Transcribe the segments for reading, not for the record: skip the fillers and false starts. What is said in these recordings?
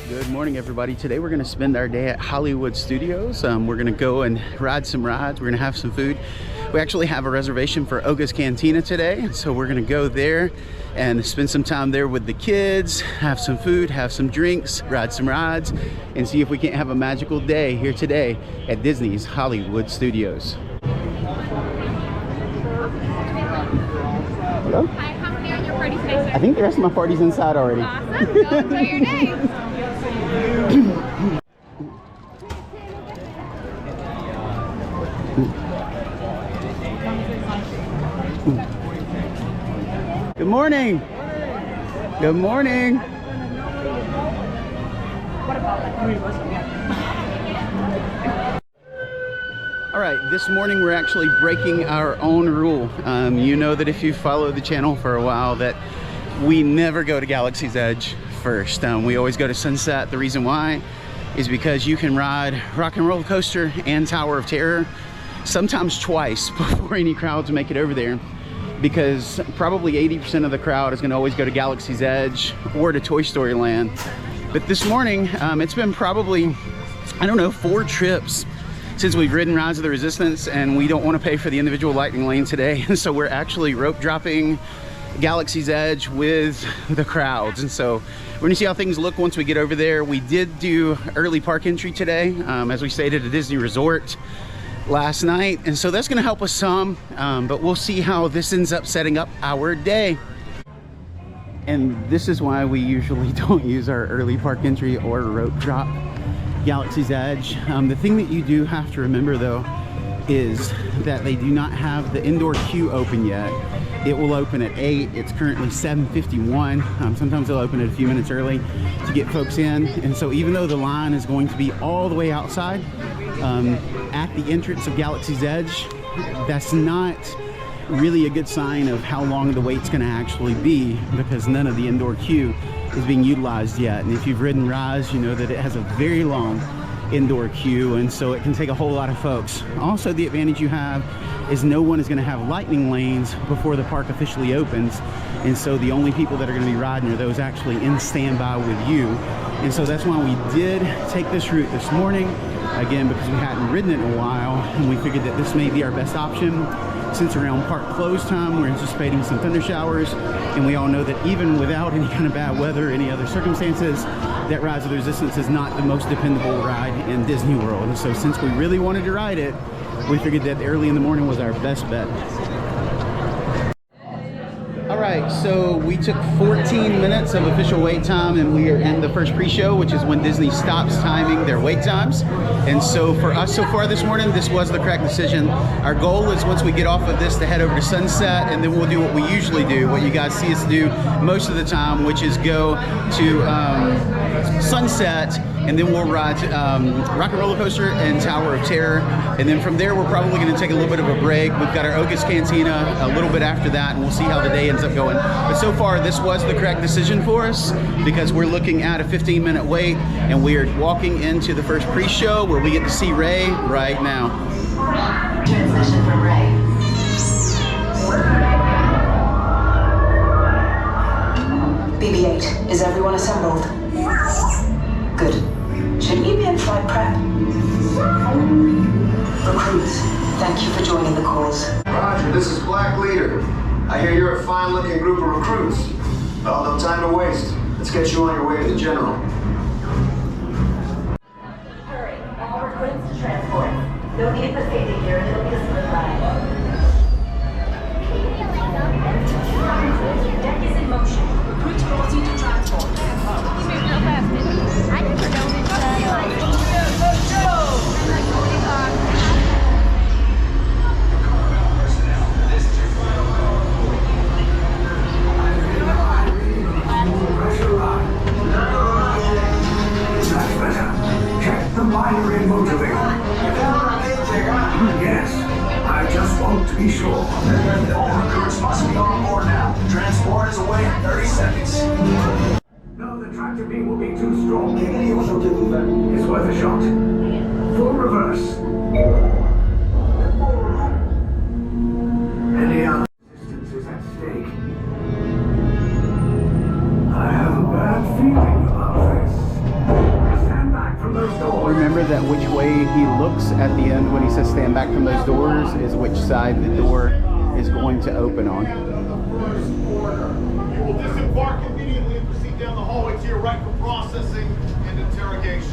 Good morning, everybody. Today we're going to spend our day at Hollywood Studios. We're going to go and ride some rides. We're going to have some food. We actually have a reservation for Olaf's Cantina today, so we're going to go there and spend some time there with the kids, have some food, have some drinks, ride some rides, and see if we can't have a magical day here today at Disney's Hollywood Studios. Hello? Hi, how many on your party today, sir? I think the rest of my party's inside already. Awesome. Go enjoy your day. Good morning. Good morning. All right, this morning we're actually breaking our own rule. You know that if you follow the channel for a while that we never go to Galaxy's Edge first. We always go to Sunset. The reason why is because you can ride Rock and Roller Coaster and Tower of Terror sometimes twice before any crowds make it over there, because probably 80% of the crowd is going to always go to Galaxy's Edge or to Toy Story Land. But this morning, it's been probably, I don't know, 4 trips since we've ridden Rise of the Resistance, and we don't want to pay for the individual lightning lane today. And so we're actually rope dropping Galaxy's Edge with the crowds. And so we're gonna see how things look once we get over there. We did do early park entry today, as we stayed at a Disney resort last night, and so that's gonna help us some, but we'll see how this ends up setting up our day. And this is why we usually don't use our early park entry or rope drop Galaxy's Edge. The thing that you do have to remember though is that they do not have the indoor queue open yet. It will open at 8. It's currently 7:51. Sometimes they'll open it a few minutes early to get folks in. And so even though the line is going to be all the way outside at the entrance of Galaxy's Edge, that's not really a good sign of how long the wait's going to actually be, because none of the indoor queue is being utilized yet. And if you've ridden Rise, you know that it has a very long indoor queue, and so it can take a whole lot of folks. Also, the advantage you have is no one is going to have lightning lanes before the park officially opens, and so the only people that are going to be riding are those actually in standby with you. And so that's why we did take this route this morning, again because we hadn't ridden it in a while, and we figured that this may be our best option since around park close time we're anticipating some thunder showers, and we all know that even without any kind of bad weather or any other circumstances, that Rise of the Resistance is not the most dependable ride in Disney World. And so since we really wanted to ride it, we figured that early in the morning was our best bet. All right, so we took 14 minutes of official wait time, and we are in the first pre-show, which is when Disney stops timing their wait times. And so for us so far this morning, this was the correct decision. Our goal is once we get off of this to head over to Sunset, and then we'll do what we usually do, what you guys see us do most of the time, which is go to Sunset, and then we'll ride Rock and Roller Coaster and Tower of Terror. And then from there, we're probably going to take a little bit of a break. We've got our Olaf's Cantina a little bit after that, and we'll see how the day ends up going. But so far, this was the correct decision for us, because we're looking at a 15-minute wait, and we are walking into the first pre-show where we get to see Ray right now. Transmission from Ray. BB-8, is everyone assembled? Good. Should we be in flight prep? Recruits, thank you for joining the cause. Roger, this is Black Leader. I hear you're a fine-looking group of recruits. Well, no time to waste. Let's get you on your way to the General. Hurry, all recruits to transport. No need for safety gear until this is ride. Deck is in motion. Recruits proceed to transport. You moved real fast, didn't you? I never noticed. Let's go! Check the binary motivator. Yes, I just want to be sure. All recruits must be on board now. Transport is away in 30 seconds. No, the tractor beam will be too strong. It's worth a shot. Full reverse. Any other resistance is at stake. I have a bad feeling about this. makes us stand back from those doors is which side the door is going to open on. You will disembark immediately and proceed down the hallway to your right for processing and interrogation.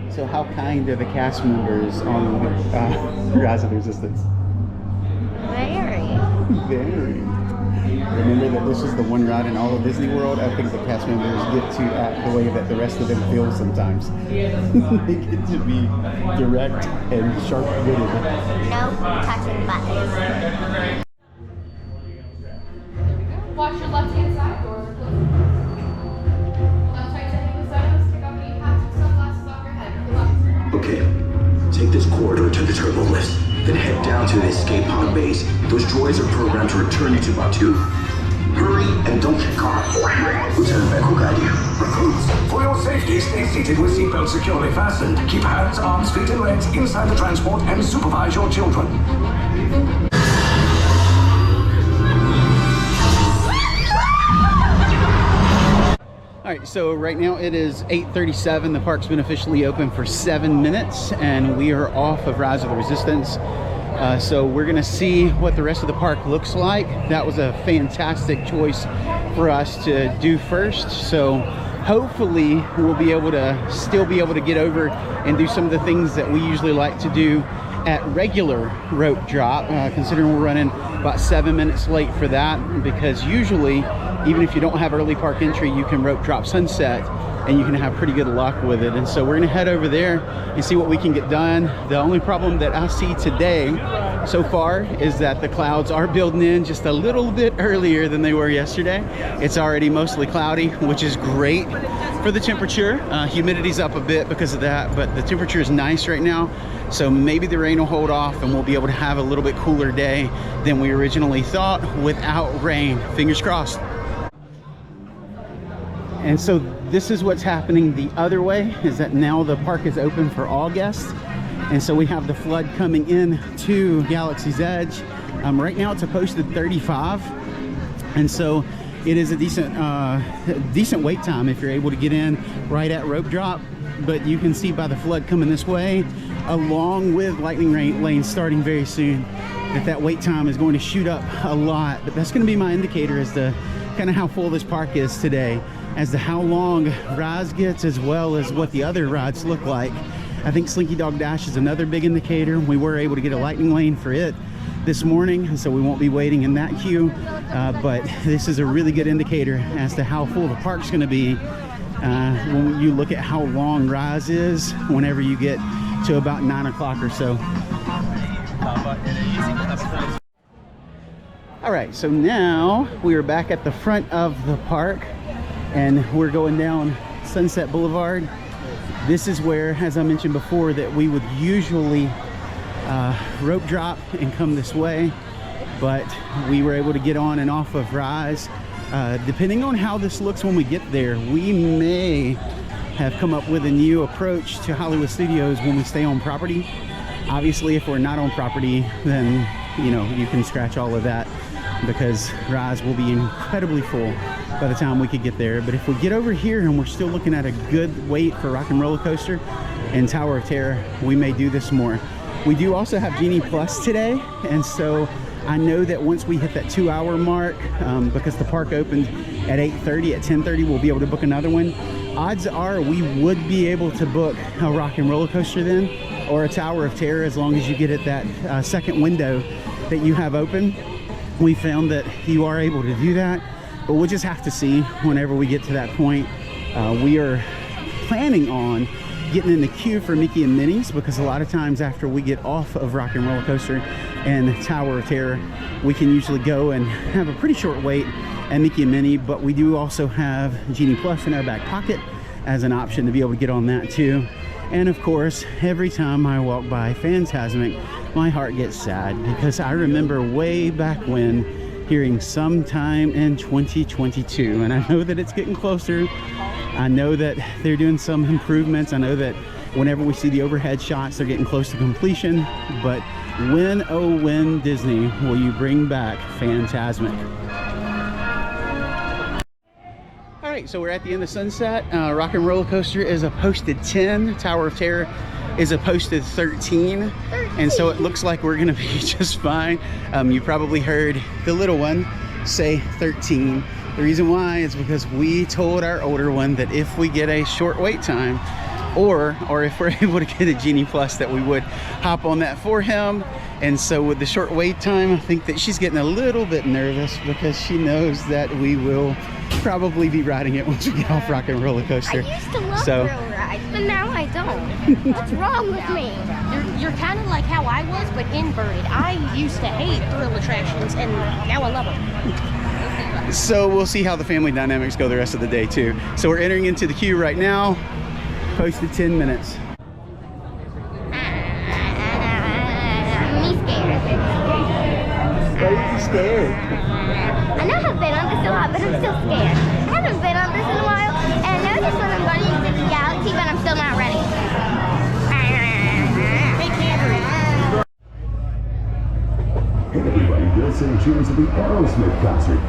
So how kind are the cast members on Rise of the Resistance? Very. Very. Remember that this is the one ride in all of Disney World. I think the cast members get to act the way that the rest of them feel sometimes. They get to be direct and sharp-witted. No touching buttons. Watch your left-hand side, doors are closed. Now try taking the settings, take off any hats or sunglasses off your head. Okay, take this corridor to the turbo lift, then head down to the escape pod base. Those droids are programmed to return you to Batu. Hurry and don't get caught. Lieutenant Beck will guide you. Recruits, for your safety, stay seated with seatbelts securely fastened. Keep hands, arms, feet, and legs inside the transport and supervise your children. All right, so right now it is 8:37. The park's been officially open for 7 minutes, and we are off of Rise of the Resistance. So we're gonna see what the rest of the park looks like. That was a fantastic choice for us to do first. So hopefully we'll be able to still be able to get over and do some of the things that we usually like to do at regular rope drop, considering we're running about 7 minutes late for that, because usually even if you don't have early park entry, you can rope drop Sunset and you can have pretty good luck with it. And so we're gonna head over there and see what we can get done. The only problem that I see today so far is that the clouds are building in just a little bit earlier than they were yesterday. It's already mostly cloudy, which is great for the temperature. Humidity's up a bit because of that, but the temperature is nice right now. So maybe the rain will hold off and we'll be able to have a little bit cooler day than we originally thought without rain. Fingers crossed. And so this is what's happening the other way, is that now the park is open for all guests. And so we have the flood coming in to Galaxy's Edge. Right now it's a posted 35. And so it is a decent wait time if you're able to get in right at rope drop. But you can see by the flood coming this way, along with lightning lanes starting very soon, that wait time is going to shoot up a lot. But that's going to be my indicator as to kind of how full this park is today, as to how long Rise gets, as well as what the other rides look like. I think Slinky Dog Dash is another big indicator. We were able to get a lightning lane for it this morning, so we won't be waiting in that queue. But this is a really good indicator as to how full the park's going to be when you look at how long Rise is whenever you get to about 9 o'clock or so. All right, so now we are back at the front of the park and we're going down Sunset Boulevard. This is where, as I mentioned before, that we would usually rope drop and come this way, but we were able to get on and off of Rise. Depending on how this looks when we get there, we may have come up with a new approach to Hollywood Studios when we stay on property. Obviously, if we're not on property, then you know, you can scratch all of that, because Rise will be incredibly full by the time we could get there. But if we get over here and we're still looking at a good wait for Rock and Roller Coaster and Tower of Terror, we may do this more. We do also have Genie Plus today, and so I know that once we hit that 2-hour mark, because the park opened at 8:30, at 10:30 we'll be able to book another one. Odds are we would be able to book a Rock and Roller Coaster then, or a Tower of Terror, as long as you get at that second window that you have open. We found that you are able to do that, but we'll just have to see whenever we get to that point. We are planning on getting in the queue for Mickey and Minnie's, because a lot of times after we get off of Rock and Roller Coaster and Tower of Terror, we can usually go and have a pretty short wait at Mickey and Minnie. But we do also have Genie Plus in our back pocket as an option to be able to get on that too. And of course, every time I walk by Phantasmic, my heart gets sad, because I remember way back when hearing sometime in 2022, and I know that it's getting closer. I know that they're doing some improvements. I know that whenever we see the overhead shots, they're getting close to completion. But when, oh when, Disney, will you bring back Phantasmic? All right, so we're at the end of Sunset. Rock and Roller Coaster is a posted 10. Tower of Terror is a posted 13. And so it looks like we're gonna be just fine. You probably heard the little one say 13. The reason why is because we told our older one that if we get a short wait time, or if we're able to get a Genie Plus, that we would hop on that for him. And so with the short wait time, I think that she's getting a little bit nervous, because she knows that we will probably be riding it once we get off Rock and Roller Coaster. I used to love thrill rides, but now I don't. What's wrong with me? You're kind of like how I was, but inverted. I used to hate thrill attractions, and now I love them. So we'll see how the family dynamics go the rest of the day too. So we're entering into the queue right now. Posted 10 minutes. Why are you scared? I know I've been on this a lot, but I'm still scared. I haven't been on this in a while, and I know this when I'm going into the galaxy, but I'm still not ready. Hey everybody, Wilson cheers at the Aerosmith concert.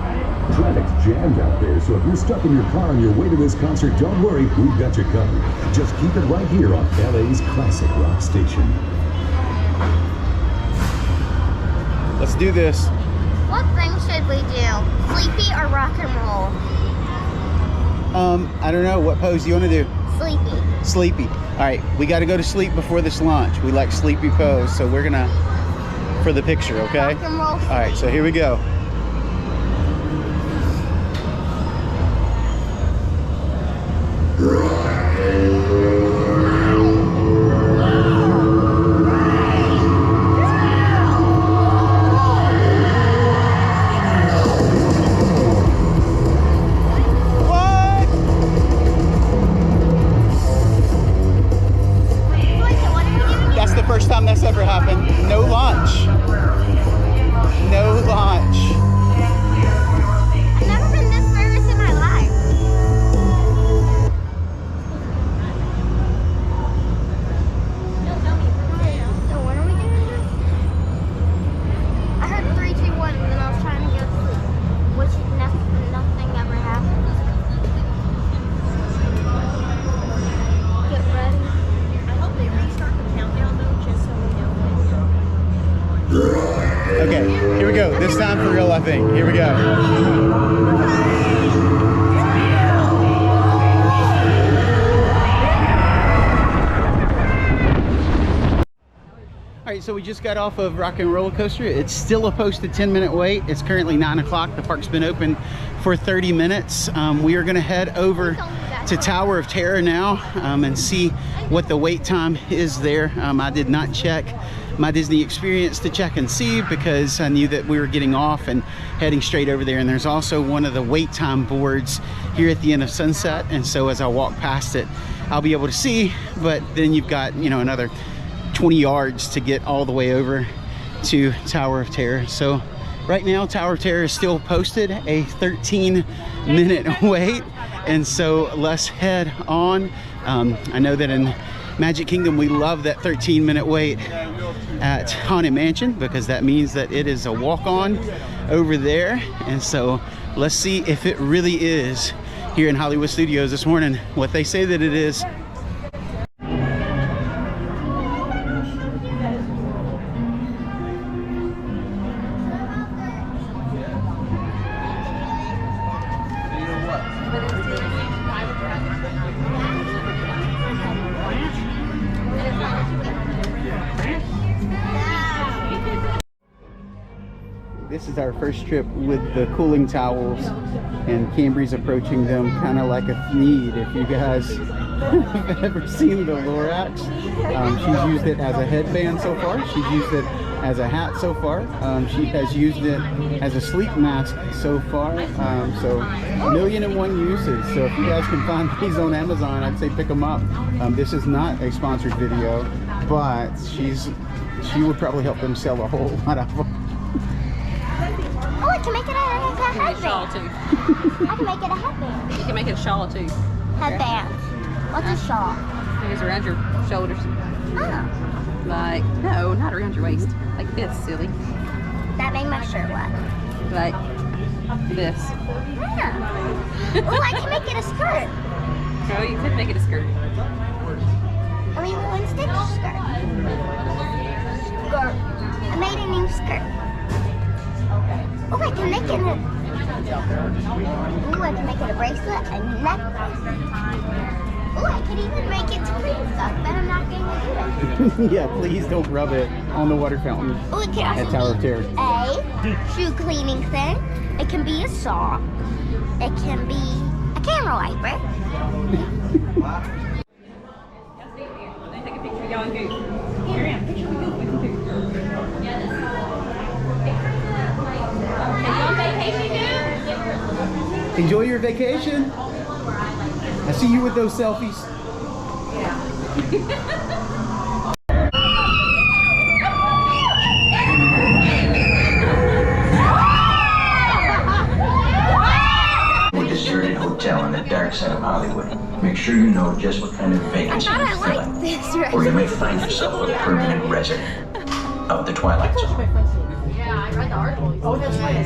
Traffic's jammed out there, so if you're stuck in your car on your way to this concert, don't worry, we've got you covered. Just keep it right here on LA's classic rock station. Let's do this. What thing should we do? Sleepy or rock and roll? I don't know. What pose do you want to do? Sleepy. Sleepy. All right, we got to go to sleep before this launch. We like sleepy pose, so we're gonna, for the picture, okay? Rock and roll. All right, so here we go. That's the first time that's ever happened. No launch. No launch. I've never been this nervous in my life. So when are we doing this? I heard 3, 2, 1, and then I was trying to go to sleep, which nothing ever happens. Get ready. I hope they restart the countdown though, just so we know. Okay, here we go. This time for real, I think. Here we go. All right, so we just got off of Rock and Roller Coaster. It's still a posted 10-minute wait. It's currently 9 o'clock. The park's been open for 30 minutes. We are gonna head over to Tower of Terror now and see what the wait time is there. I did not check my Disney experience to check and see, because I knew that we were getting off and heading straight over there. And there's also one of the wait time boards here at the end of Sunset. And so as I walk past it, I'll be able to see, but then you've got, you know, another 20 yards to get all the way over to Tower of Terror. So right now, Tower of Terror is still posted a 13-minute wait. And so let's head on. I know that in Magic Kingdom, we love that 13-minute wait at Haunted Mansion, because that means that it is a walk-on over there. And so let's see if it really is here in Hollywood Studios this morning, what they say that it is. This is our first trip with the cooling towels, and Cambry's approaching them kind of like a need. If you guys have ever seen the Lorax, she's used it as a headband so far. She's used it as a hat so far. She has used it as a sleep mask so far. So 1,000,001 uses. So if you guys can find these on Amazon, I'd say pick them up. This is not a sponsored video, but she would probably help them sell a whole lot of them. Oh, I can make it a headband. Shawl too. I can make it a headband. You can make it a shawl too. Headband. What's a shawl? It goes around your shoulders. Oh, Like, no, not around your waist. Like this, silly. that made my shirt wet. Like this. Yeah. Oh, I can make it a skirt. Oh, you could make it a skirt. I mean, one stitch skirt. Skirt. I made a new skirt. Oh, I can make it a... Ooh, I can make it a bracelet, a necklace. Oh, I could even make it to clean stuff, but I'm not going to do it. Yeah, please don't rub it on the water fountain Oh, it can at also Tower of be Terror. a shoe cleaning thing. It can be a saw. It can be a camera wiper. Take a picture of y'all and Goose. Here I am. Picture with Goose. We can do. Are you on vacation, Goose? Enjoy your vacation. I see you with those selfies. A deserted hotel on the dark side of Hollywood. Make sure you know just what kind of I vacancy thought you're I liked filling, this right or you may find yourself a permanent resident of the Twilight Zone. Yeah, I read the article. Oh, that's right.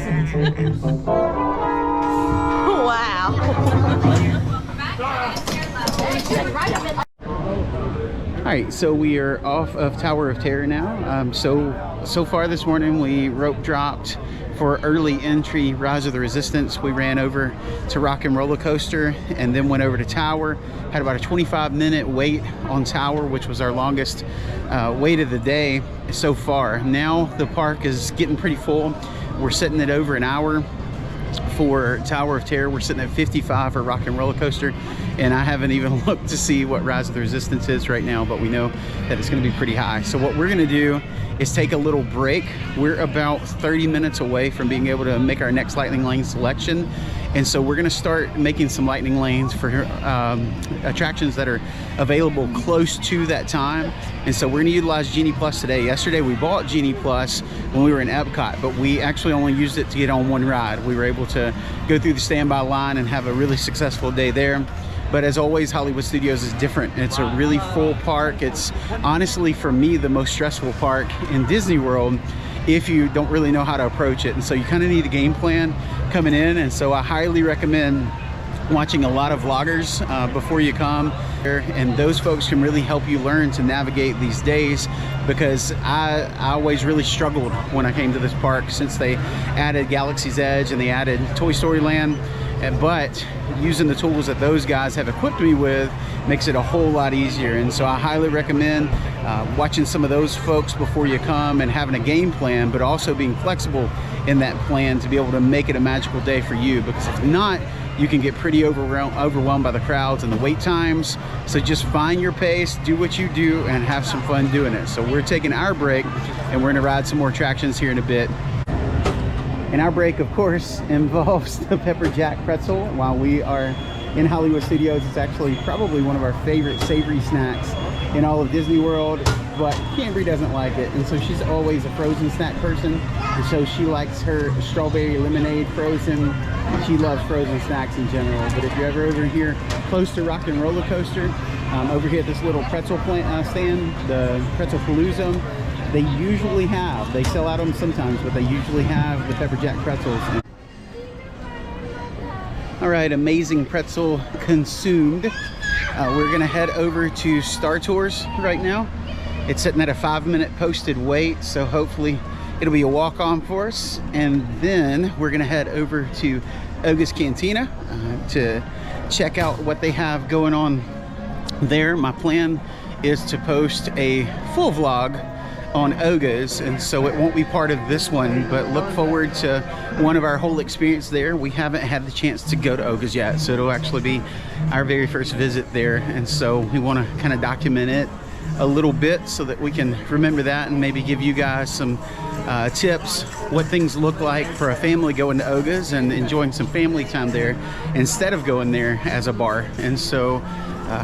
All right, so we are off of Tower of Terror now. So far this morning we rope dropped for early entry Rise of the Resistance. We ran over to Rock and Roller Coaster and then went over to Tower. Had about a 25-minute wait on Tower, which was our longest wait of the day so far. Now the park is getting pretty full. We're sitting at over an hour for Tower of Terror. We're sitting at 55 for Rock and Roller Coaster, and I haven't even looked to see what Rise of the Resistance is right now, but we know that it's going to be pretty high. So what we're going to do is take a little break. We're about 30 minutes away from being able to make our next lightning lane selection, and so we're going to start making some lightning lanes for attractions that are available close to that time. And so we're going to utilize Genie Plus today. Yesterday we bought Genie Plus when we were in Epcot, but we actually only used it to get on one ride. We were able to go through the standby line and have a really successful day there. But as always, Hollywood Studios is different. It's a really full park. It's honestly, for me, the most stressful park in Disney World if you don't really know how to approach it. And so you kind of need a game plan coming in. And so I highly recommend watching a lot of vloggers before you come, and those folks can really help you learn to navigate these days, because I always really struggled when I came to this park since they added Galaxy's Edge and they added Toy Story Land. But using the tools that those guys have equipped me with makes it a whole lot easier. And so I highly recommend watching some of those folks before you come and having a game plan, but also being flexible in that plan to be able to make it a magical day for you, because if not, you can get pretty overwhelmed by the crowds and the wait times. So just find your pace, do what you do, and have some fun doing it. So we're taking our break and we're gonna ride some more attractions here in a bit. And our break, of course, involves the Pepper Jack pretzel. While we are in Hollywood Studios, it's actually probably one of our favorite savory snacks in all of Disney World, but Cambry doesn't like it. And so she's always a frozen snack person. And so she likes her strawberry lemonade frozen. She loves frozen snacks in general. But if you're ever over here close to Rock and Roller Coaster, over here at this little pretzel stand, the Pretzel Palooza, they usually have, they sell out them sometimes, but they usually have the Pepper Jack pretzels. All right, amazing pretzel consumed. We're gonna head over to Star Tours right now. It's sitting at a 5-minute posted wait, so hopefully it'll be a walk-on for us. And then we're gonna head over to Oga's Cantina to check out what they have going on there. My plan is to post a full vlog on Oga's, and so it won't be part of this one, but look forward to one of our whole experience there. We haven't had the chance to go to Oga's yet, so it'll actually be our very first visit there, and so we want to kind of document it a little bit so that we can remember that and maybe give you guys some tips, what things look like for a family going to Oga's and enjoying some family time there instead of going there as a bar. And so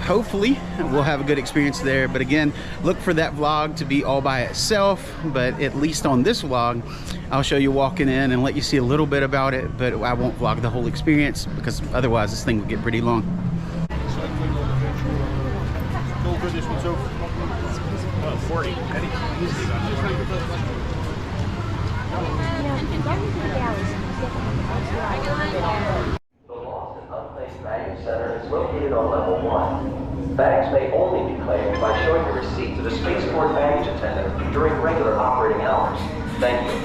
hopefully we'll have a good experience there. But again, look for that vlog to be all by itself, but at least on this vlog I'll show you walking in and let you see a little bit about it, but I won't vlog the whole experience because otherwise this thing will get pretty long. This one's over. 40. The Lost and Unplaced Baggage Center is located on level 1. Bags may only be claimed by showing a receipt to the spaceport baggage attendant during regular operating hours. Thank you.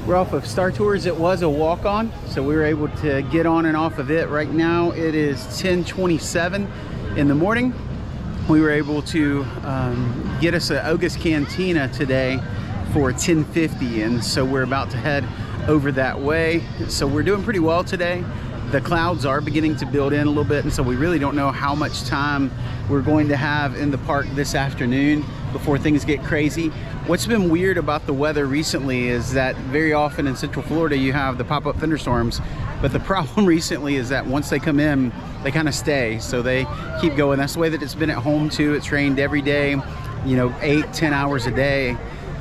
We're off of Star Tours. It was a walk-on, so we were able to get on and off of it. Right now it is 10:27 in the morning. We were able to get us an Oga's Cantina today for 10:50, and so we're about to head over that way. So we're doing pretty well today. The clouds are beginning to build in a little bit, and so we really don't know how much time we're going to have in the park this afternoon before things get crazy. What's been weird about the weather recently is that very often in Central Florida you have the pop-up thunderstorms, but the problem recently is that once they come in, they kind of stay, so they keep going. That's the way that it's been at home too. It's rained every day, you know, 8-10 hours a day,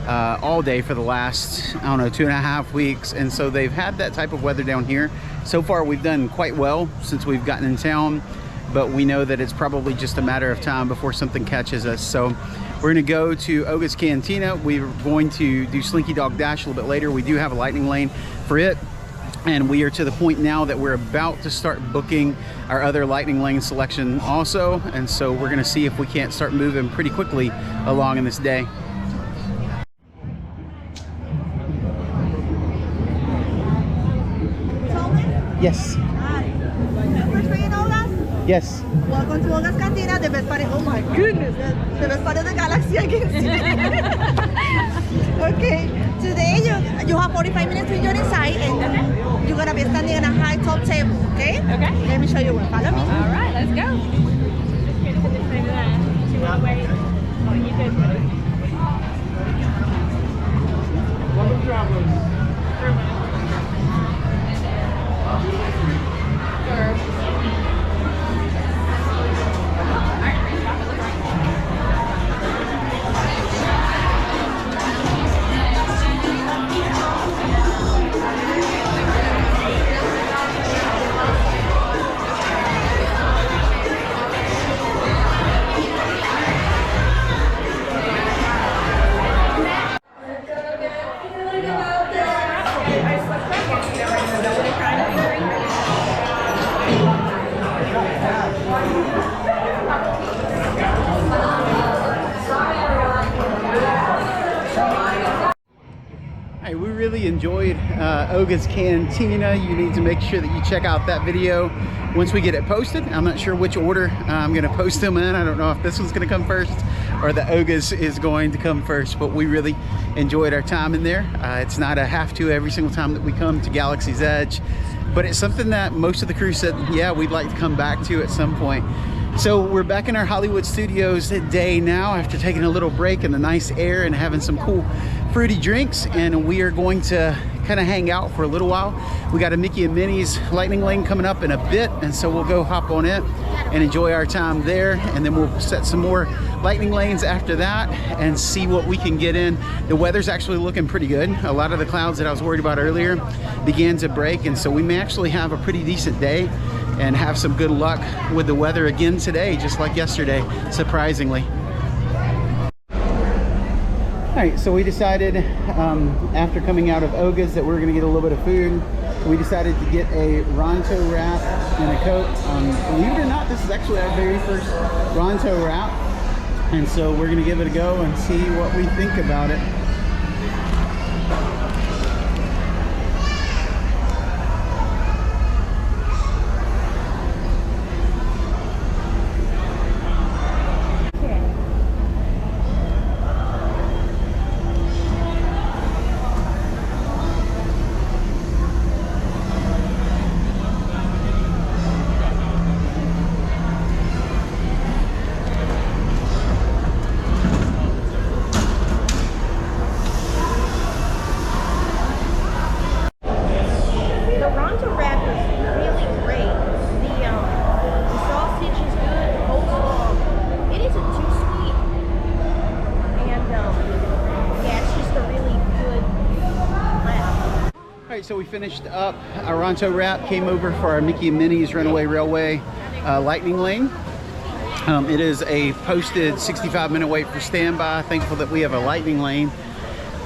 all day for the last, I don't know, 2.5 weeks, and so they've had that type of weather down here. So far we've done quite well since we've gotten in town, but we know that it's probably just a matter of time before something catches us. So we're going to go to Oga's Cantina. We're going to do Slinky Dog Dash a little bit later. We do have a lightning lane for it, and we are to the point now that we're about to start booking our other lightning lane selection also, and so we're going to see if we can't start moving pretty quickly along in this day. Yes. Hi. First for you know that? Yes. Welcome to Olaf's Cantina, the best party. Oh my goodness, the best part of the galaxy, I can see. Okay, today you have 45 minutes to enjoy inside, and you're gonna be standing on a high top table. Okay. Okay. Let me show you where. Follow me. All right, let's go. Welcome, travelers. We really enjoyed Oga's Cantina. You need to make sure that you check out that video once we get it posted. I'm not sure which order I'm going to post them in. I don't know if this one's going to come first or the Oga's is going to come first, but we really enjoyed our time in there. It's not a have to every single time that we come to Galaxy's Edge, but it's something that most of the crew said, yeah, we'd like to come back to at some point. So we're back in our Hollywood studios today now after taking a little break in the nice air and having some cool fruity drinks, and we are going to kind of hang out for a little while. We got a Mickey and Minnie's lightning lane coming up in a bit, and so we'll go hop on it and enjoy our time there, and then we'll set some more lightning lanes after that and see what we can get in. The weather's actually looking pretty good. A lot of the clouds that I was worried about earlier began to break, and so we may actually have a pretty decent day and have some good luck with the weather again today, just like yesterday, surprisingly. All right, so we decided after coming out of Oga's that we were gonna get a little bit of food. We decided to get a Ronto wrap and a Coke. Believe it or not, this is actually our very first Ronto wrap. And so we're gonna give it a go and see what we think about it. All right, so we finished up our Ronto wrap, came over for our Mickey and Minnie's Runaway Railway lightning lane. It is a posted 65-minute wait for standby. Thankful that we have a lightning lane.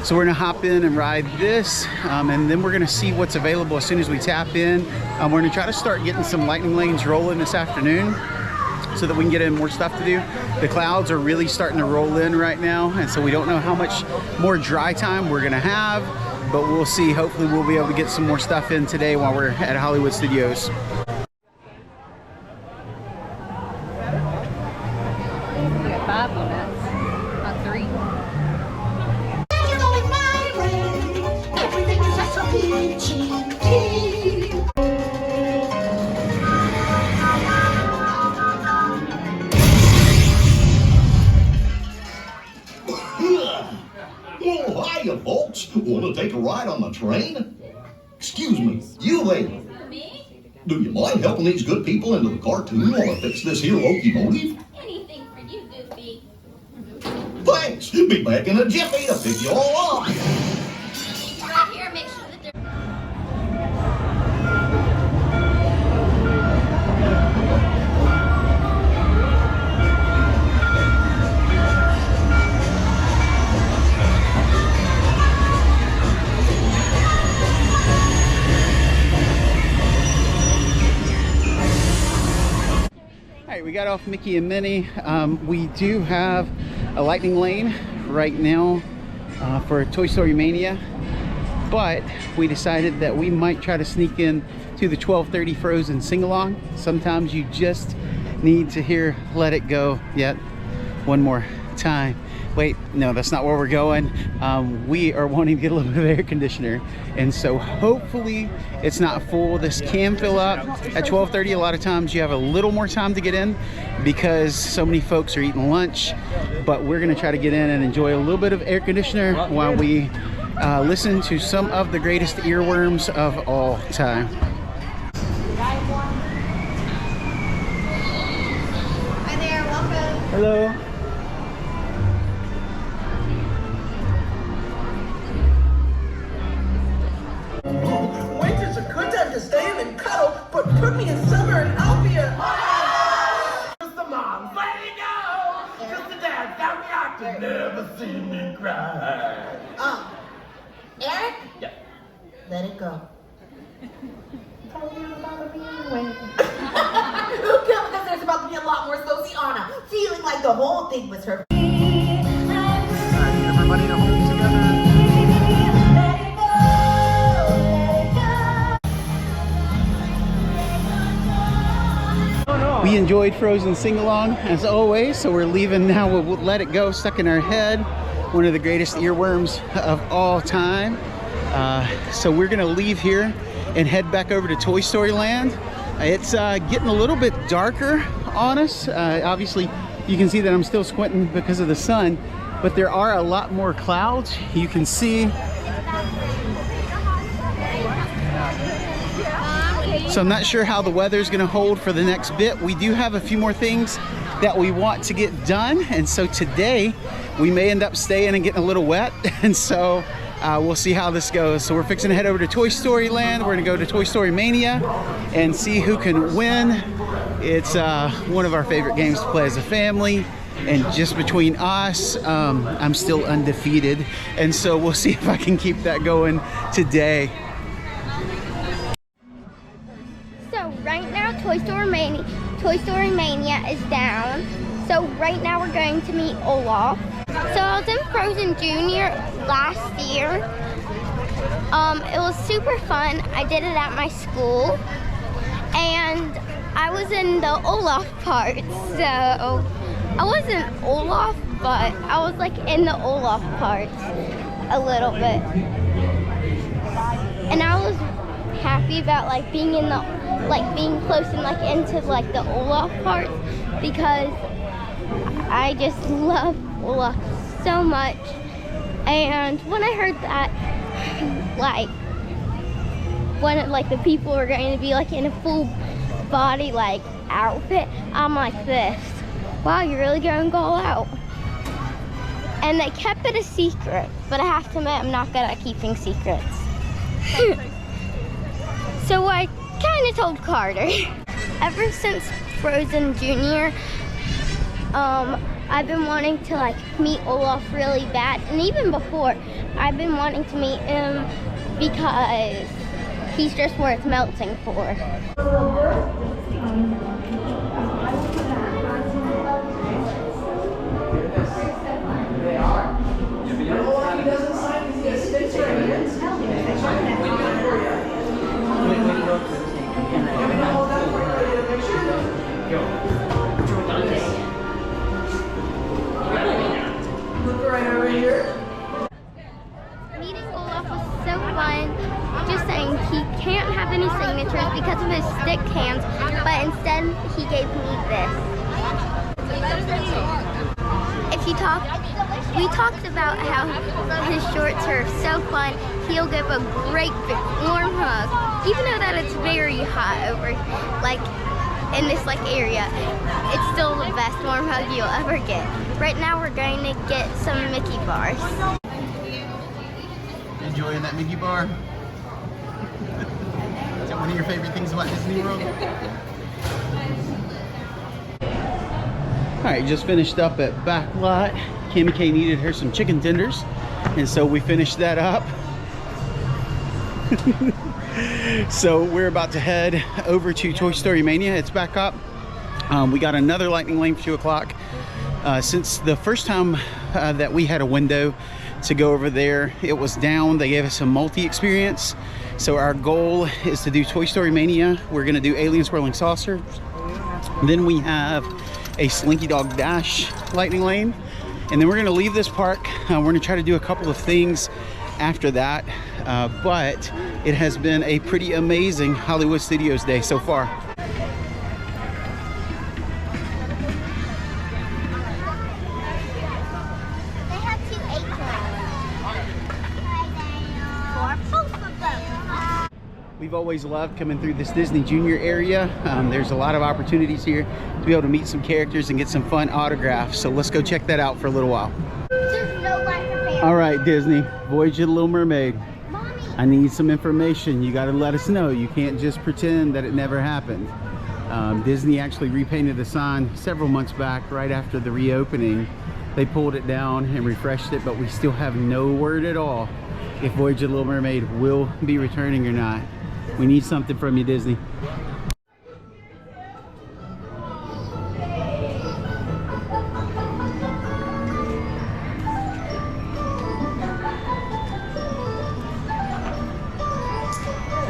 So we're gonna hop in and ride this, and then we're gonna see what's available as soon as we tap in. We're gonna try to start getting some lightning lanes rolling this afternoon so that we can get in more stuff to do. The clouds are really starting to roll in right now, and so we don't know how much more dry time we're gonna have, but we'll see. Hopefully we'll be able to get some more stuff in today while we're at Hollywood Studios. We got 5 donuts, not 3. Oh, hiya, folks. Want to take a ride on the train? Excuse me, you lady. Me? Do you mind helping these good people into the cartoon while I fix this here locomotive? Anything for you, Goofy. Thanks. Be back in a jiffy to pick you all up. Right here, make sure that they're... Alright, we got off Mickey and Minnie. We do have a lightning lane right now for Toy Story Mania, but we decided that we might try to sneak in to the 12:30 Frozen sing-along. Sometimes you just need to hear Let It Go yet one more time. Wait, no, that's not where we're going. We are wanting to get a little bit of air conditioner, and so hopefully it's not full. This can fill up at 12:30. A lot of times you have a little more time to get in because so many folks are eating lunch, but we're gonna try to get in and enjoy a little bit of air conditioner while we listen to some of the greatest earworms of all time. Hi there, welcome. Hello. Winter's a good time to stay in and cuddle, but put me in summer and I'll be a... Just the moms, let it go! Just the dads, that reacted, never seen me cry. Eric? Yeah. Let it go. Who killed? Because there's about to be a lot more Sociana, feeling like the whole thing was her. Everybody to hold together. We enjoyed Frozen Sing-Along as always, so we're leaving now with Let It Go stuck in our head, one of the greatest earworms of all time. So we're gonna leave here and head back over to Toy Story Land. It's getting a little bit darker on us. Obviously you can see that I'm still squinting because of the sun, but there are a lot more clouds. You can see. So I'm not sure how the weather's gonna hold for the next bit. We do have a few more things that we want to get done, and so today we may end up staying and getting a little wet, and so we'll see how this goes. So we're fixing to head over to Toy Story Land. We're gonna go to Toy Story Mania and see who can win. It's one of our favorite games to play as a family, and just between us, I'm still undefeated, and so we'll see if I can keep that going today. So right now Toy Story Mania is down. So right now we're going to meet Olaf. So I was in Frozen Junior last year. It was super fun. I did it at my school. And I was in the Olaf part. So I wasn't Olaf, but I was like in the Olaf part a little bit. And I was happy about like being in the being close and like into like the Olaf part, because I just love Olaf so much. And when I heard that when the people were going to be like in a full body like outfit, I'm like this, wow, you're really going to go all out. And they kept it a secret, but I have to admit I'm not good at keeping secrets. So I kind of told Carter. Ever since Frozen Junior, I've been wanting to like meet Olaf really bad, and even before, I've been wanting to meet him because he's just worth melting for. Meeting Olaf was so fun. Just saying, he can't have any signatures because of his stick hands, but instead he gave me this. We talked about how his shorts are so fun. He'll give a great big warm hug, even though that it's very hot over like in this like area. It's still the best warm hug you'll ever get. Right now we're going to get some Mickey bars. Enjoying that Mickey bar? Is that one of your favorite things about Disney World? Alright, just finished up at Backlot. Kimmy K needed her some chicken tenders, and so we finished that up. So we're about to head over to Toy Story Mania. It's back up. We got another lightning lane for 2 o'clock. Since the first time that we had a window to go over there, it was down. They gave us a multi-experience. So our goal is to do Toy Story Mania. We're gonna do Alien Swirling Saucer. Then we have a Slinky Dog Dash lightning lane. And then we're gonna leave this park. We're gonna try to do a couple of things after that. But it has been a pretty amazing Hollywood Studios day so far. We've always loved coming through this Disney Junior area. There's a lot of opportunities here to be able to meet some characters and get some fun autographs. So let's go check that out for a little while. All right, Disney, Voyage of the Little Mermaid. Mommy. I need some information. You got to let us know. You can't just pretend that it never happened. Disney actually repainted the sign several months back right after the reopening. They pulled it down and refreshed it, but we still have no word at all if Voyage of the Little Mermaid will be returning or not. We need something from you, Disney.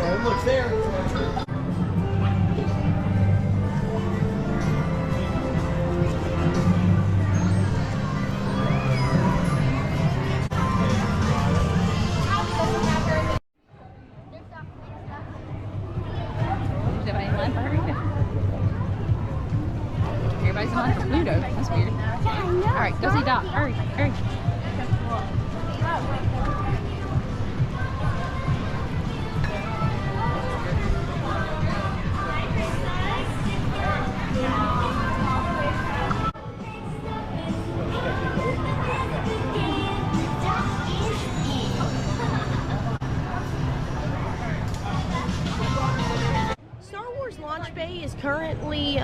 It looks there. Everybody's on for Pluto. That's weird. Alright, go see Doc. Hurry, hurry. Launch Bay is currently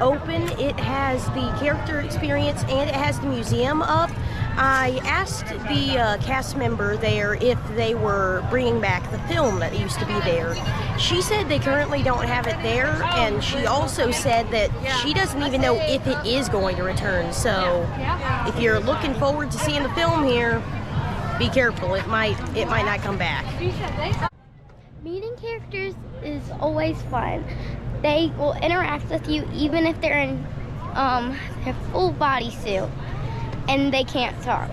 open. It has the character experience and it has the museum up. I asked the cast member there if they were bringing back the film that used to be there. She said they currently don't have it there, and she also said that she doesn't even know if it is going to return. So if you're looking forward to seeing the film here, be careful. It might not come back. Meeting characters is always fun. They will interact with you even if they're in their full bodysuit and they can't talk.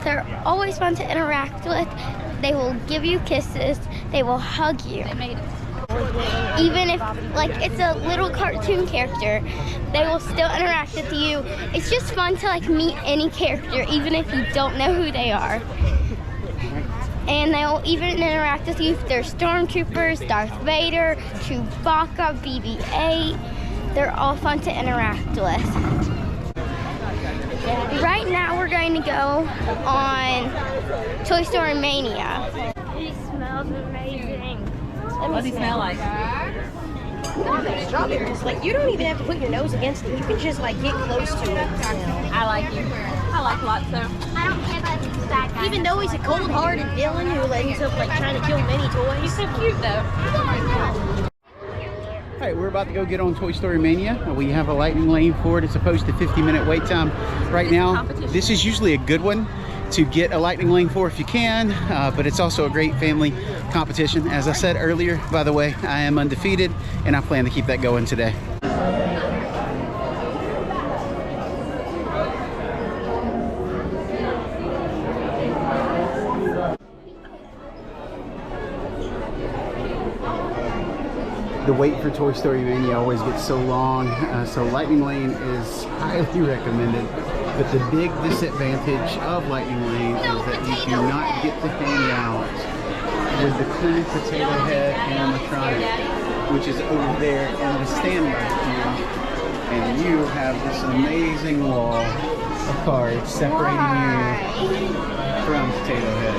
They're always fun to interact with. They will give you kisses. They will hug you. Even if like it's a little cartoon character, they will still interact with you. It's just fun to like meet any character even if you don't know who they are. And they'll even interact with you if they're Stormtroopers, Darth Vader, Chewbacca, BB-8. They're all fun to interact with. Right now we're going to go on Toy Story Mania. It smells amazing. What does he smell like? Strawberries. Like, you don't even have to put your nose against it. You can just like get close to it. I like you. I like Lotso. I don't care about this bad guy. Even though he's a cold-hearted villain who ends up like trying to kill many toys. He's so cute though. All right, we're about to go get on Toy Story Mania. We have a lightning lane for it. It's opposed to 50-minute wait time right now. This is usually a good one to get a lightning lane for if you can, but it's also a great family competition. As I said earlier, by the way, I am undefeated and I plan to keep that going today. The wait for Toy Story Mania always gets so long, so Lightning Lane is highly recommended. But the big disadvantage of Lightning Lane is that you do not get to hang out with the cool potato head animatronic, which is over there in the standby queue. And you have this amazing wall of cards separating you from Potato Head.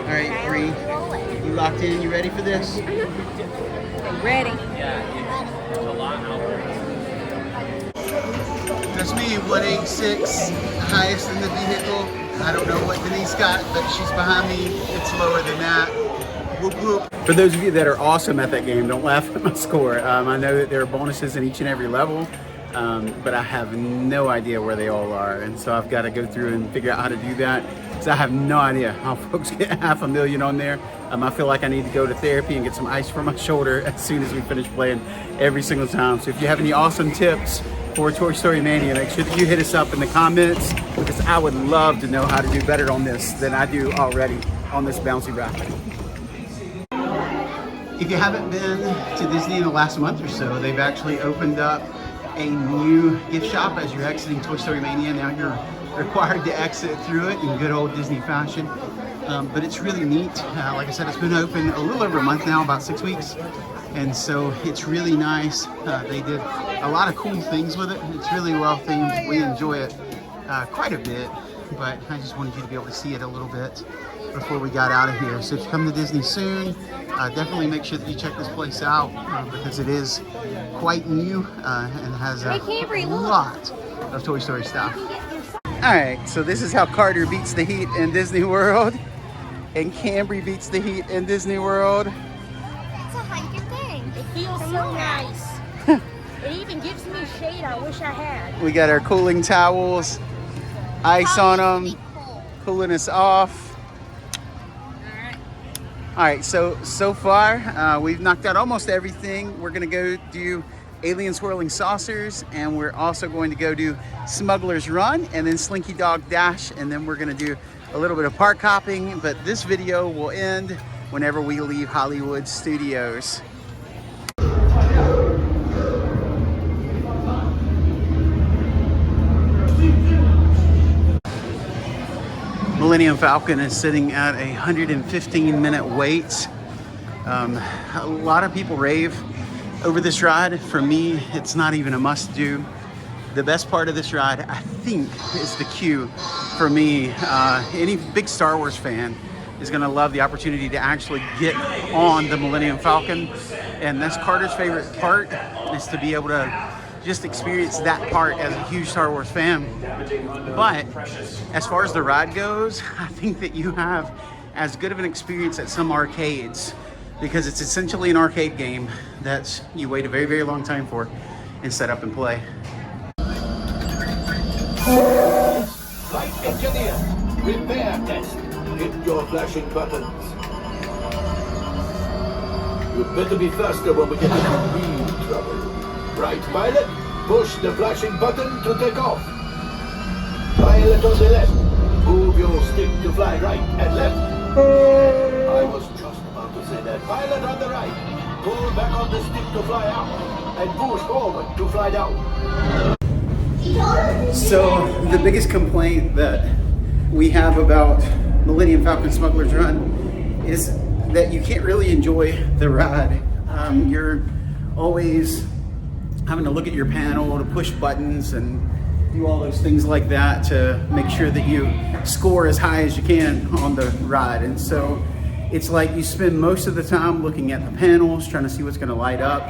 All right, Bree, you locked in? You ready for this? Ready. That's me, 186, highest in the vehicle. I don't know what Denise got, but she's behind me. It's lower than that. Whoop, whoop. For those of you that are awesome at that game, don't laugh at my score. I know that there are bonuses in each and every level, but I have no idea where they all are. And so I've got to go through and figure out how to do that. So I have no idea how folks get $500,000 on there. I feel like I need to go to therapy and get some ice for my shoulder as soon as we finish playing every single time. So if you have any awesome tips for Toy Story Mania, make sure that you hit us up in the comments, because I would love to know how to do better on this than I do already on this bouncy ride. If you haven't been to Disney in the last month or so, they've actually opened up a new gift shop as you're exiting Toy Story Mania. Now you're required to exit through it in good old Disney fashion. But it's really neat. Like I said, it's been open a little over a month now, about 6 weeks. And so it's really nice. They did a lot of cool things with it. It's really well themed. We enjoy it quite a bit, but I just wanted you to be able to see it a little bit before we got out of here. So if you come to Disney soon, definitely make sure that you check this place out because it is quite new and has a lot of Toy Story stuff. All right, so this is how Carter beats the heat in Disney World, and Cambry beats the heat in Disney World. It's a hiking thing. It feels so nice. It even gives me shade I wish I had. We got our cooling towels, ice on them, cooling us off. All right, so far we've knocked out almost everything. We're gonna go do Alien Swirling Saucers, and we're also going to go do Smugglers Run and then Slinky Dog Dash, and then we're gonna do a little bit of park hopping, but this video will end whenever we leave Hollywood Studios. Millennium Falcon is sitting at a 115-minute wait. A lot of people rave over this ride. For me, it's not even a must-do. The best part of this ride, I think, is the queue. For me, any big Star Wars fan is gonna love the opportunity to actually get on the Millennium Falcon. And that's Carter's favorite part, is to be able to just experience that part as a huge Star Wars fan. But as far as the ride goes, I think that you have as good of an experience at some arcades, because it's essentially an arcade game that you wait a very, very long time for and set up and play. Flight engineer, repair test. Hit your flashing buttons. You better be faster when we get into real trouble. Right, pilot? Push the flashing button to take off. Pilot on the left. Move your stick to fly right and left. I was just about to say that. Pilot on the right. Pull back on the stick to fly out. And push forward to fly down. So the biggest complaint that we have about Millennium Falcon Smugglers Run is that you can't really enjoy the ride. You're always having to look at your panel to push buttons and do all those things like that to make sure that you score as high as you can on the ride. And so it's like you spend most of the time looking at the panels, trying to see what's gonna light up.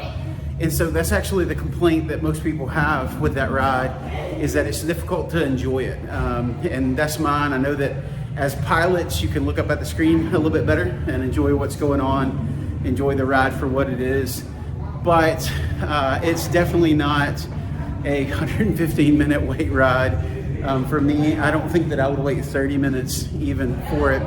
And so that's actually the complaint that most people have with that ride, is that it's difficult to enjoy it. And that's mine. I know that as pilots, you can look up at the screen a little bit better and enjoy what's going on, enjoy the ride for what it is. But it's definitely not a 115-minute wait ride. For me, I don't think that I would wait 30 minutes even for it.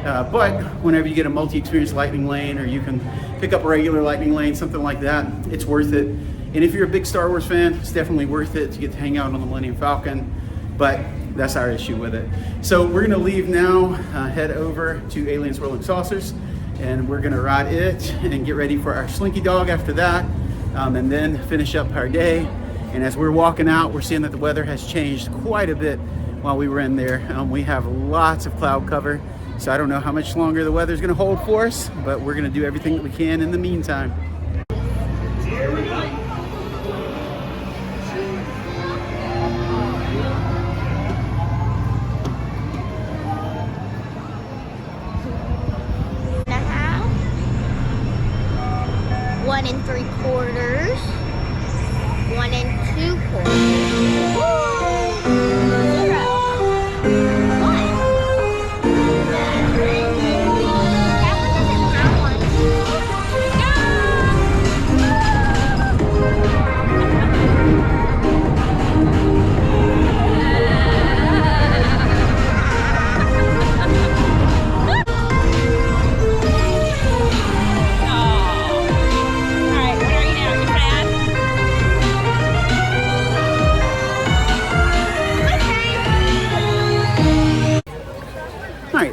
But whenever you get a multi-experience lightning lane, or you can pick up a regular lightning lane, something like that, it's worth it. And if you're a big Star Wars fan, it's definitely worth it to get to hang out on the Millennium Falcon. But that's our issue with it. So we're gonna leave now, head over to Alien Swirling Saucers, and we're gonna ride it and get ready for our Slinky Dog after that, and then finish up our day. And as we're walking out, we're seeing that the weather has changed quite a bit while we were in there. We have lots of cloud cover, so I don't know how much longer the weather's gonna hold for us, but we're gonna do everything that we can in the meantime. One and 3/4, 1 2/4.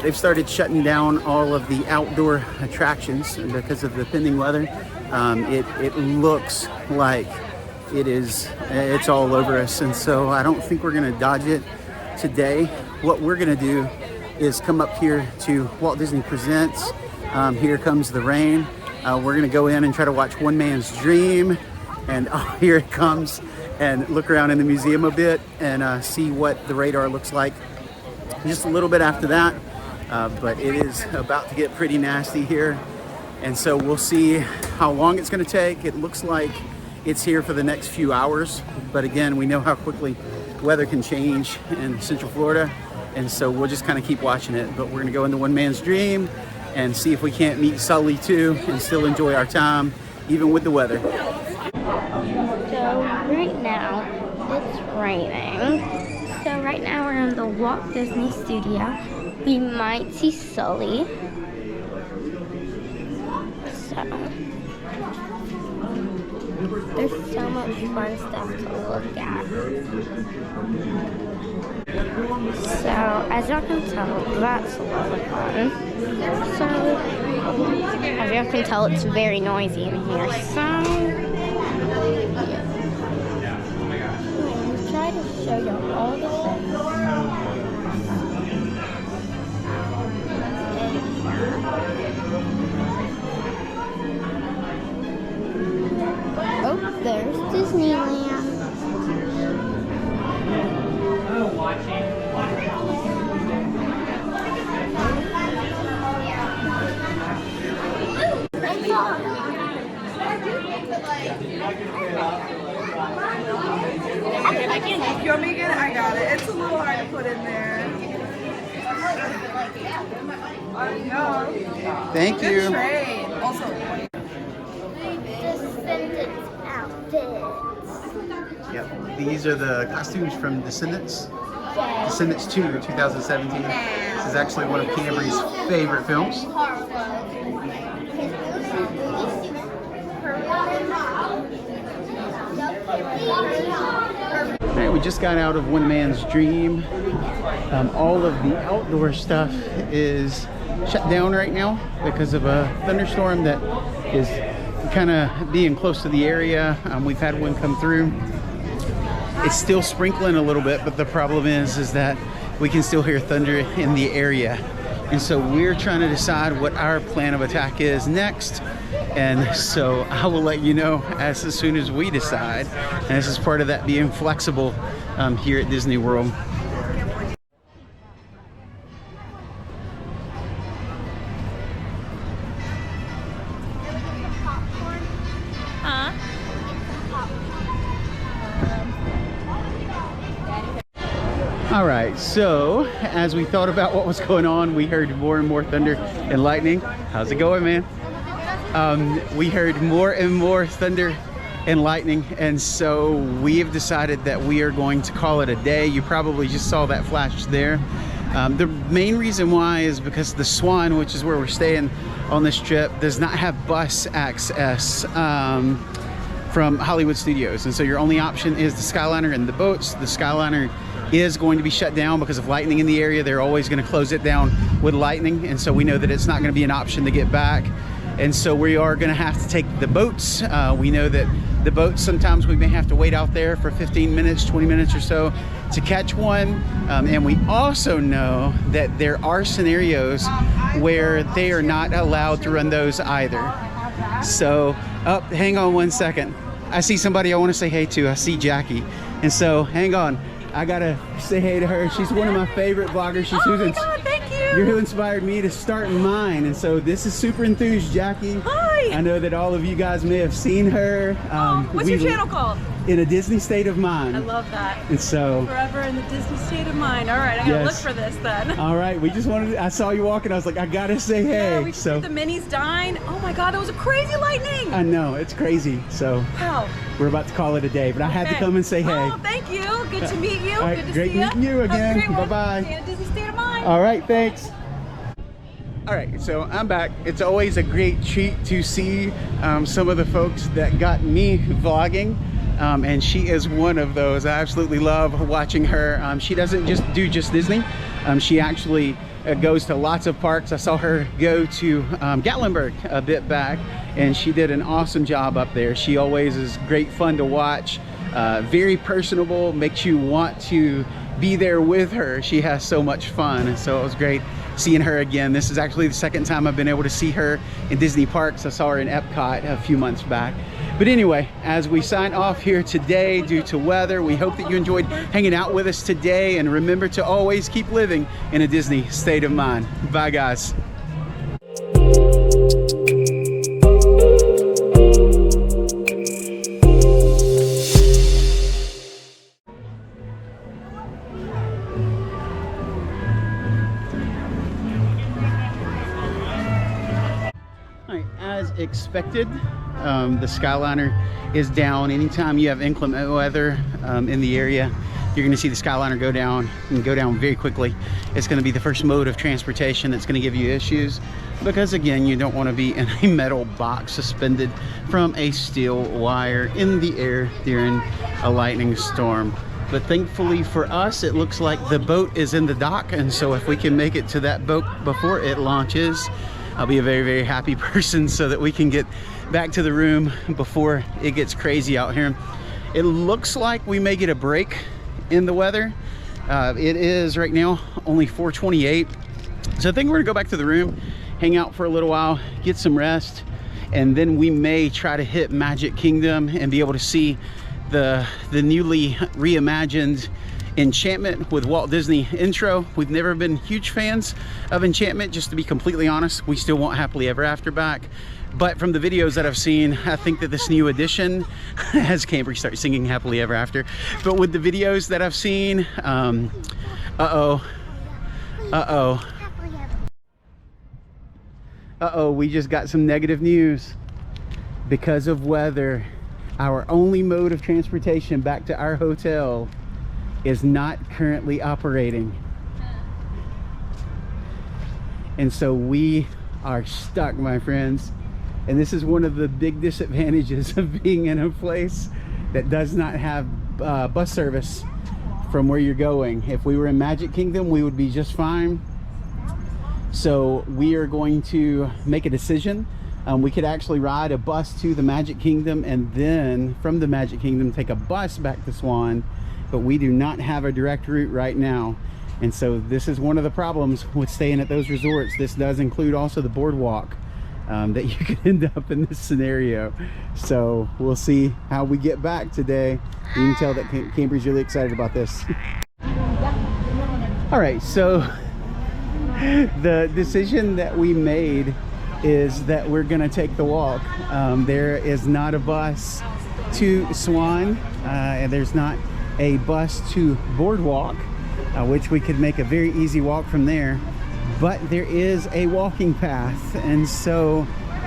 They've started shutting down all of the outdoor attractions because of the pending weather. It looks like it's all over us, and so I don't think we're gonna dodge it today. What we're gonna do is come up here to Walt Disney Presents. Here Comes the Rain. We're gonna go in and try to watch One Man's Dream, and oh, here it comes, and look around in the museum a bit and see what the radar looks like just a little bit after that. But it is about to get pretty nasty here, and so we'll see how long it's going to take. It looks like it's here for the next few hours, but again, we know how quickly weather can change in Central Florida, and so we'll just kind of keep watching it. But we're going to go into One Man's Dream and see if we can't meet Sully too and still enjoy our time even with the weather. So right now it's raining. So right now we're in the Walt Disney Studio. We might see Sully. So there's so much fun stuff to look at. So as y'all can tell, that's a lot of fun. So as y'all can tell, it's very noisy in here. So I'll try to show y'all all the things. Oh, there's Disneyland. You want me to get it? I got it. It's a little hard to put in there. I know. Thank Good you. trade. Also, Descendants outfits. Yep, these are the costumes from Descendants. Descendants 2, 2017. This is actually one of Camry's favorite films. All right, we just got out of One Man's Dream. All of the outdoor stuff is shut down right now because of a thunderstorm that is kind of being close to the area. We've had one come through. It's still sprinkling a little bit, but the problem is that we can still hear thunder in the area. And so we're trying to decide what our plan of attack is next. And so I will let you know as soon as we decide. And this is part of that being flexible here at Disney World. All right, so as we thought about what was going on, we heard more and more thunder and lightning. How's it going, man? We heard more and more thunder and lightning, and so we have decided that we are going to call it a day. You probably just saw that flash there. The main reason why is because the Swan, which is where we're staying on this trip, does not have bus access from Hollywood Studios, and so your only option is the Skyliner and the boats. The Skyliner is going to be shut down because of lightning in the area. They're always going to close it down with lightning, and so we know that it's not going to be an option to get back, and so we are going to have to take the boats. We know that the boats, sometimes we may have to wait out there for 15 minutes, 20 minutes or so to catch one, and we also know that there are scenarios where they are not allowed to run those either. So, hang on one second. I see somebody I want to say hey to. I see Jackie, and so hang on. I gotta say hey to her. She's one of my favorite vloggers. She's you're who inspired me to start mine, and so this is Super Enthused Jackie. Hi. I know that all of you guys may have seen her. What's your channel called? In a Disney State of Mind. I love that. And so Forever in the Disney State of Mind. All right, I gotta look for this then. All right, we just wanted. I saw you walking. I was like, I gotta say hey. Yeah, we just did the Minnie's dying. Oh my God, that was a crazy lightning. I know, it's crazy. So wow. We're about to call it a day, but I had to come and say hey. Oh, thank you. Good to meet you. All right, good to great see meeting you again. Bye bye. See you in a Disney State of Mind. All right, thanks. All right, so I'm back. It's always a great treat to see some of the folks that got me vlogging, and she is one of those. I absolutely love watching her. She doesn't just do Disney. She actually goes to lots of parks. I saw her go to Gatlinburg a bit back, and she did an awesome job up there. She always is great fun to watch, very personable, makes you want to be there with her. She has so much fun, and so it was great seeing her again. This is actually the second time I've been able to see her in Disney parks. I saw her in Epcot a few months back. But anyway, as we sign off here today due to weather, we hope that you enjoyed hanging out with us today, and remember to always keep living in a Disney state of mind. Bye guys. Expected, the Skyliner is down. Anytime you have inclement weather in the area, you're going to see the Skyliner go down, and go down very quickly. It's going to be the first mode of transportation that's going to give you issues, because again, you don't want to be in a metal box suspended from a steel wire in the air during a lightning storm. But thankfully for us, it looks like the boat is in the dock, and so if we can make it to that boat before it launches, I'll be a very, very happy person, so that we can get back to the room before it gets crazy out here. It looks like we may get a break in the weather. It is right now only 4:28. So I think we're gonna go back to the room, hang out for a little while, get some rest, and then we may try to hit Magic Kingdom and be able to see the newly reimagined Enchantment with Walt Disney intro. We've never been huge fans of Enchantment, just to be completely honest. We still want Happily Ever After back, but from the videos that I've seen, I think that this new edition, as Cambry starts singing Happily Ever After, but with the videos that I've seen, we just got some negative news. Because of weather, our only mode of transportation back to our hotel is not currently operating, and so we are stuck, my friends. And this is one of the big disadvantages of being in a place that does not have bus service from where you're going. If we were in Magic Kingdom, we would be just fine. So we are going to make a decision. We could actually ride a bus to the Magic Kingdom, and then from the Magic Kingdom take a bus back to Swan, but we do not have a direct route right now. And so this is one of the problems with staying at those resorts. This does include also the boardwalk, that you could end up in this scenario. So we'll see how we get back today. You can tell that Cambry's really excited about this. All right, so the decision that we made is that we're gonna take the walk. There is not a bus to Swan, and there's not a bus to Boardwalk. which we could make a very easy walk from there. But there is a walking path, and so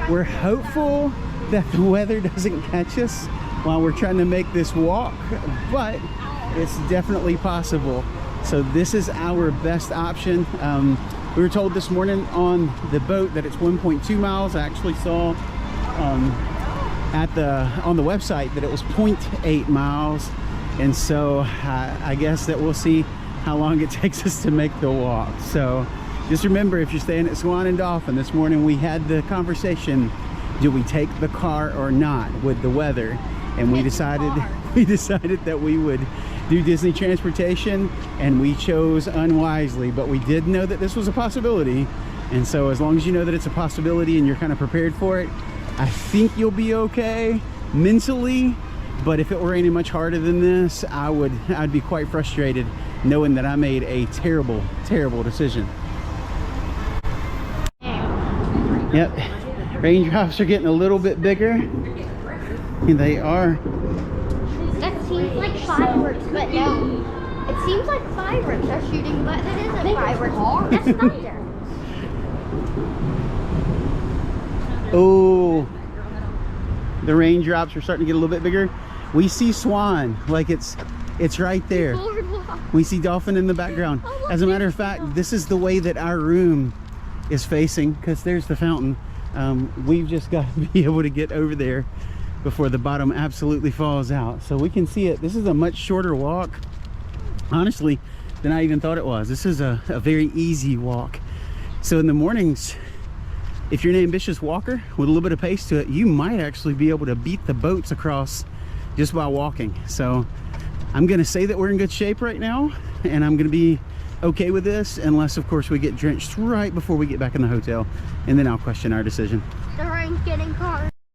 we're hopeful that the weather doesn't catch us while we're trying to make this walk, but it's definitely possible. So this is our best option. We were told this morning on the boat that it's 1.2 miles. I actually saw on the website that it was 0.8 miles, and so I guess that we'll see how long it takes us to make the walk. So just remember, if you're staying at Swan and Dolphin, this morning we had the conversation, do we take the car or not with the weather? And we decided that we would do Disney transportation, and we chose unwisely, but we did know that this was a possibility. And so as long as you know that it's a possibility and you're kind of prepared for it, I think you'll be okay mentally. But if it were any much harder than this, I'd be quite frustrated knowing that I made a terrible decision. Yep, raindrops are getting a little bit bigger, and they are. That seems like fireworks, but no. It seems like fireworks are shooting, but it isn't fireworks. That's thunder. Oh, the raindrops are starting to get a little bit bigger. We see Swan, like it's right there. We see Dolphin in the background. As a matter of fact, this is the way that our room is facing, because there's the fountain. We've just got to be able to get over there before the bottom absolutely falls out, so we can see it. This is a much shorter walk, honestly, than I even thought it was. This is a very easy walk. So in the mornings, if you're an ambitious walker with a little bit of pace to it, you might actually be able to beat the boats across just by walking. So I'm gonna say that we're in good shape right now, and I'm gonna be okay with this, unless of course we get drenched right before we get back in the hotel, and then I'll question our decision. The rain's getting hard.